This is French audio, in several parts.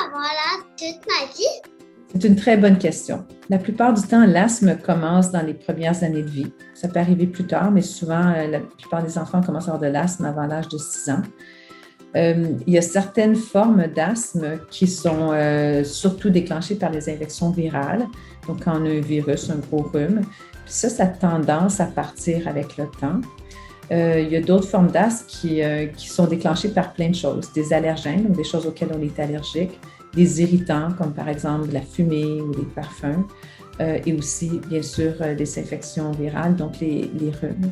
avoir là toute ma vie? C'est une très bonne question. La plupart du temps, l'asthme commence dans les premières années de vie. Ça peut arriver plus tard, mais souvent, la plupart des enfants commencent à avoir de l'asthme avant l'âge de 6 ans. Il y a certaines formes d'asthme qui sont surtout déclenchées par les infections virales. Donc, quand on a un virus, un gros rhume, puis ça a tendance à partir avec le temps. Il y a d'autres formes d'asthme qui sont déclenchées par plein de choses. Des allergènes, donc des choses auxquelles on est allergique, des irritants, comme par exemple la fumée ou les parfums, et aussi, bien sûr, des infections virales, donc les rhumes.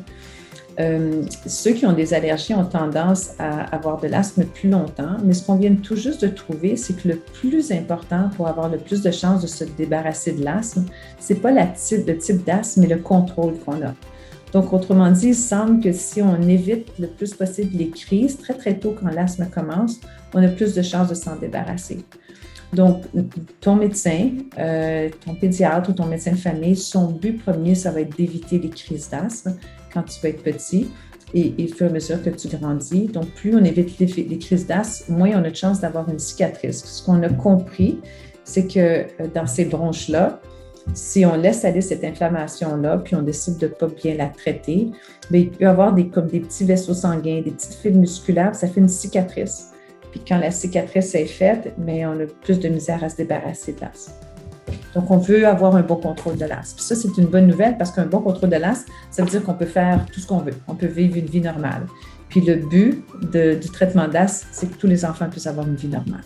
Ceux qui ont des allergies ont tendance à avoir de l'asthme plus longtemps, mais ce qu'on vient tout juste de trouver, c'est que le plus important pour avoir le plus de chances de se débarrasser de l'asthme, ce n'est pas le type d'asthme, mais le contrôle qu'on a. Donc, autrement dit, il semble que si on évite le plus possible les crises très, très tôt quand l'asthme commence, on a plus de chances de s'en débarrasser. Donc, ton médecin, ton pédiatre ou ton médecin de famille, son but premier, ça va être d'éviter les crises d'asthme quand tu vas être petit et au fur et à mesure que tu grandis. Donc, plus on évite les crises d'asthme, moins on a de chances d'avoir une cicatrice. Ce qu'on a compris, c'est que dans ces bronches-là, si on laisse aller cette inflammation-là, puis on décide de ne pas bien la traiter, bien, il peut y avoir comme des petits vaisseaux sanguins, des petites fibres musculaires, ça fait une cicatrice. Puis quand la cicatrice est faite, mais on a plus de misère à se débarrasser de l'asthme. Donc, on veut avoir un bon contrôle de l'asthme. Ça, c'est une bonne nouvelle parce qu'un bon contrôle de l'asthme, ça veut dire qu'on peut faire tout ce qu'on veut. On peut vivre une vie normale. Puis le but du traitement d'asthme, c'est que tous les enfants puissent avoir une vie normale.